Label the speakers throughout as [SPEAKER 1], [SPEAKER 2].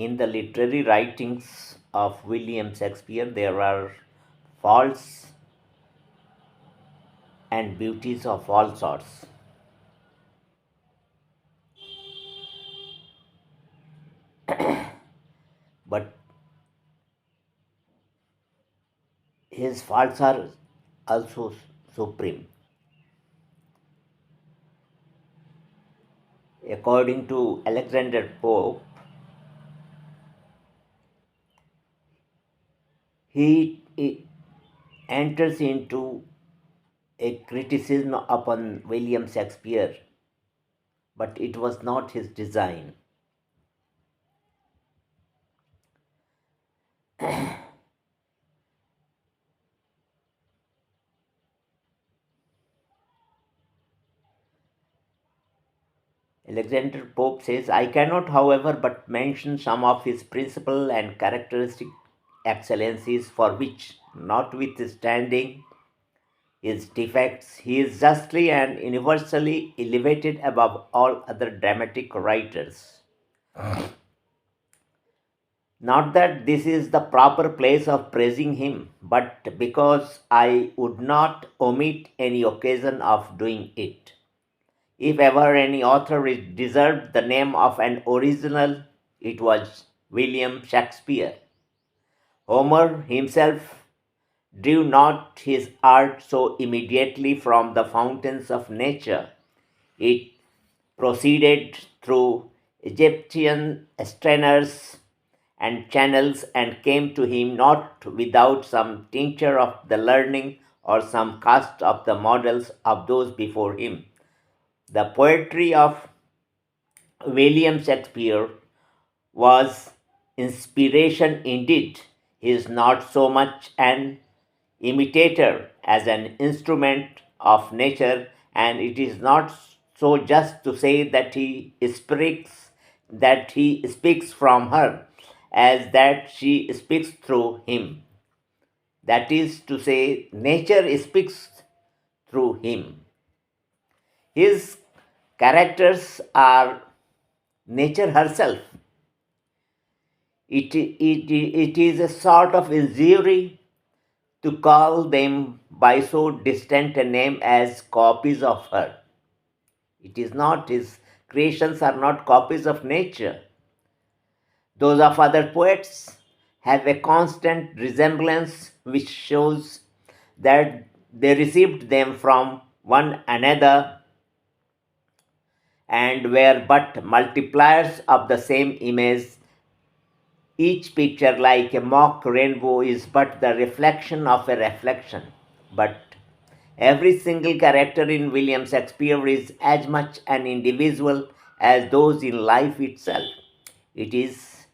[SPEAKER 1] In the literary writings of William Shakespeare, there are faults and beauties of all sorts. But his faults are also supreme. According to Alexander Pope, he enters into a criticism upon William Shakespeare, but it was not his design. Alexander Pope says, I cannot, however, but mention some of his principal and characteristic excellencies for which, notwithstanding his defects, he is justly and universally elevated above all other dramatic writers. Not that this is the proper place of praising him, but because I would not omit any occasion of doing it. If ever any author deserved the name of an original, it was William Shakespeare. Homer himself drew not his art so immediately from the fountains of nature. It proceeded through Egyptian strainers and channels and came to him not without some tincture of the learning or some cast of the models of those before him. The poetry of William Shakespeare was inspiration indeed. He is not so much an imitator as an instrument of nature, and it is not so just to say that he speaks from her, as that she speaks through him. That is to say, nature speaks through him. His characters are nature herself. It is a sort of injury to call them by so distant a name as copies of her. It is not, his creations are not copies of nature. Those of other poets have a constant resemblance which shows that they received them from one another and were but multipliers of the same image. Each picture, like a mock rainbow, is but the reflection of a reflection. But every single character in William Shakespeare is as much an individual as those in life itself. It is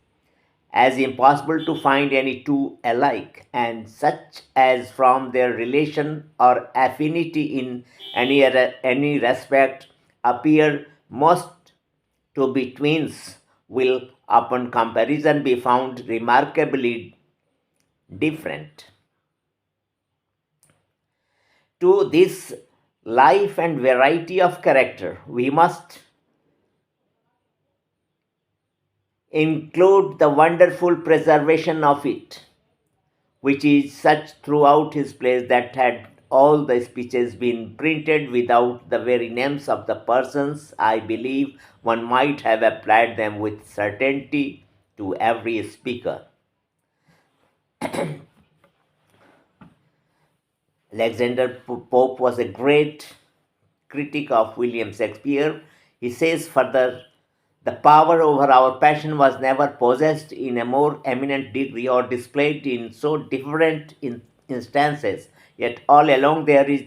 [SPEAKER 1] as impossible to find any two alike, and such as from their relation or affinity in any respect appear most to be twins will, upon comparison, be found remarkably different. To this life and variety of character, we must include the wonderful preservation of it, which is such throughout his plays that had all the speeches been printed without the very names of the persons, I believe one might have applied them with certainty to every speaker. Alexander Pope was a great critic of William Shakespeare. He says further, the power over our passion was never possessed in a more eminent degree or displayed in so different instances, yet all along there is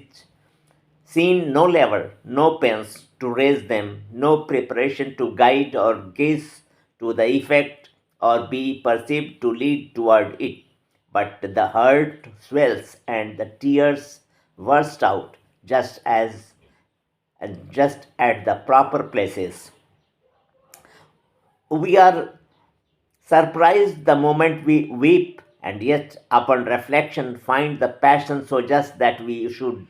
[SPEAKER 1] seen no lever, no pens to raise them, no preparation to guide or gaze to the effect or be perceived to lead toward it. But the heart swells and the tears burst out just at the proper places. We are surprised the moment we weep, and yet upon reflection find the passion so just that we should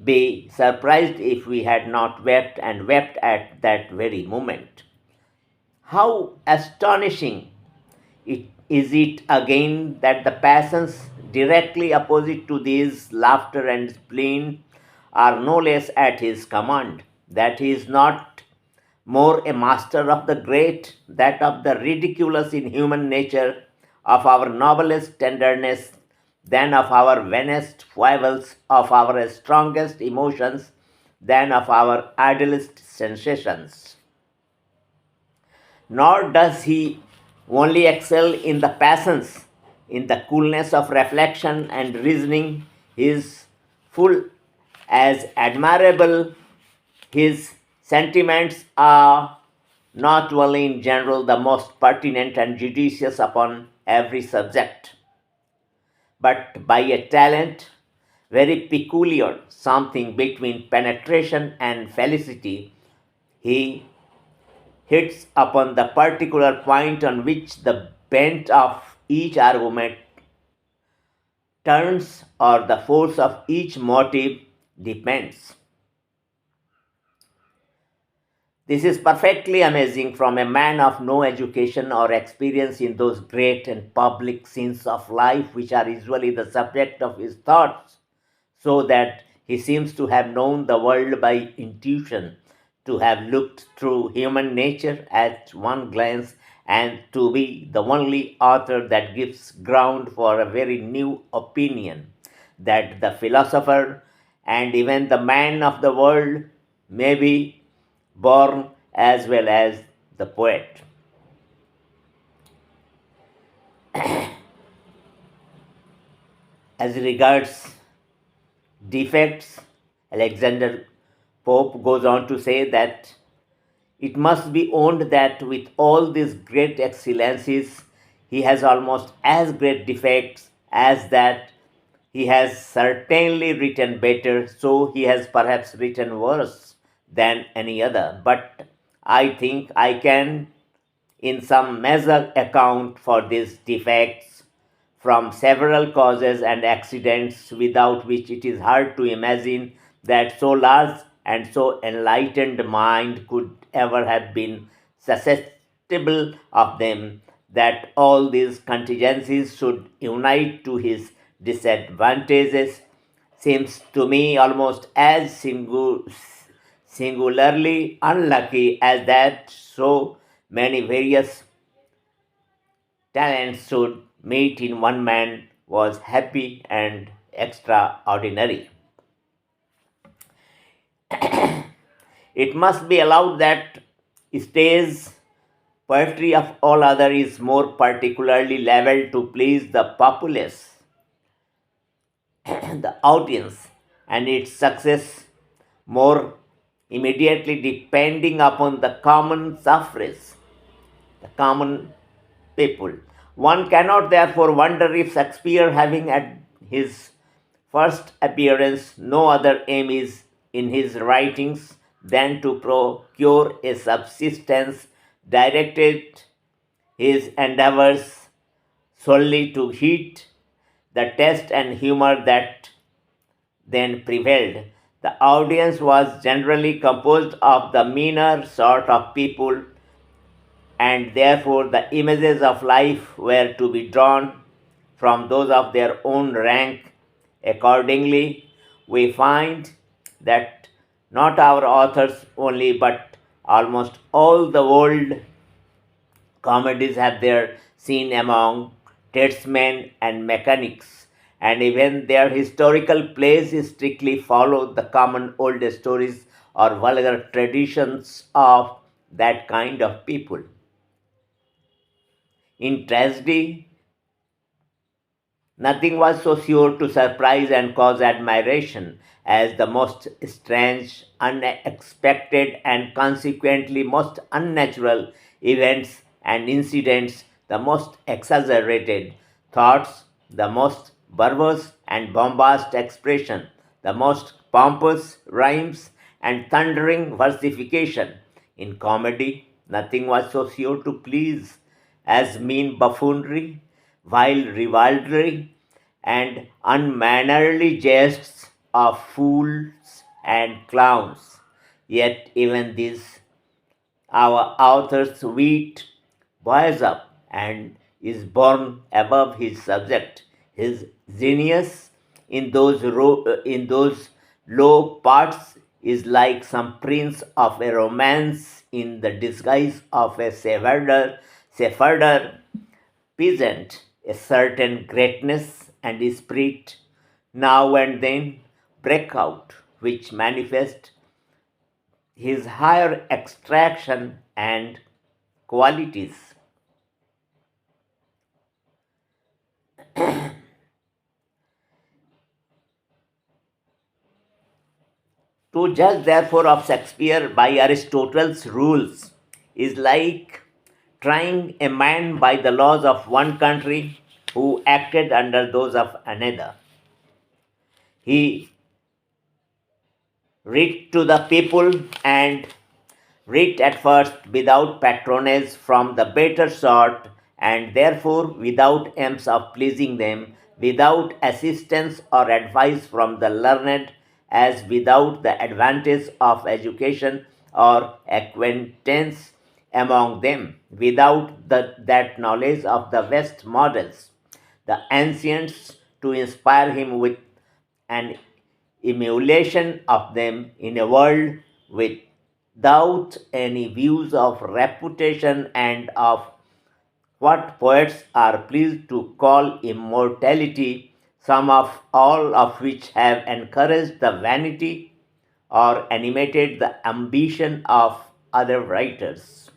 [SPEAKER 1] be surprised if we had not wept and wept at that very moment. How astonishing is it again that the passions directly opposite to these laughter and spleen are no less at his command, that he is not more a master of the great, that of the ridiculous in human nature, of our noblest tenderness, than of our vainest foibles, of our strongest emotions, than of our idlest sensations. Nor does he only excel in the passions, in the coolness of reflection and reasoning, he is full as admirable. His sentiments are not only in general the most pertinent and judicious upon every subject, but by a talent very peculiar, something between penetration and felicity, he hits upon the particular point on which the bent of each argument turns or the force of each motive depends. This is perfectly amazing from a man of no education or experience in those great and public scenes of life which are usually the subject of his thoughts, so that he seems to have known the world by intuition, to have looked through human nature at one glance, and to be the only author that gives ground for a very new opinion that the philosopher and even the man of the world may be born as well as the poet. As regards defects, Alexander Pope goes on to say that it must be owned that with all these great excellencies, he has almost as great defects as that he has certainly written better, so he has perhaps written worse than any other. But I think I can in some measure account for these defects from several causes and accidents without which it is hard to imagine that so large and so enlightened mind could ever have been susceptible of them, that all these contingencies should unite to his disadvantages seems to me almost as singularly unlucky as that so many various talents should meet in one man was happy and extraordinary. It must be allowed that stage poetry of all other is more particularly leveled to please the populace, the audience, and its success more immediately depending upon the common suffrage, the common people. One cannot therefore wonder if Shakespeare, having at his first appearance no other aim is in his writings than to procure a subsistence, directed his endeavors solely to hit the taste and humor that then prevailed. The audience was generally composed of the meaner sort of people, and therefore the images of life were to be drawn from those of their own rank. Accordingly, we find that not our authors only, but almost all the world comedies have their scene among tradesmen and mechanics, and even their historical plays strictly follow the common old stories or vulgar traditions of that kind of people. In tragedy, nothing was so sure to surprise and cause admiration as the most strange, unexpected, and consequently most unnatural events and incidents, the most exaggerated thoughts, the most verbose and bombast expression, the most pompous rhymes and thundering versification. In comedy, nothing was so sure to please as mean buffoonery, vile ribaldry, and unmannerly jests of fools and clowns. Yet even these Our author's wit boils up and is born above his subject. His genius in those low parts is like some prince of a romance in the disguise of a Sepharder peasant. A certain greatness and spirit now and then break out, which manifest his higher extraction and qualities. To judge, therefore, of Shakespeare by Aristotle's rules is like trying a man by the laws of one country who acted under those of another. He read to the people and read at first without patronage from the better sort, and therefore without aims of pleasing them, without assistance or advice from the learned, as without the advantage of education or acquaintance among them, without that knowledge of the West models, the ancients, to inspire him with an emulation of them in a world without any views of reputation and of what poets are pleased to call immortality, some of all of which have encouraged the vanity or animated the ambition of other writers.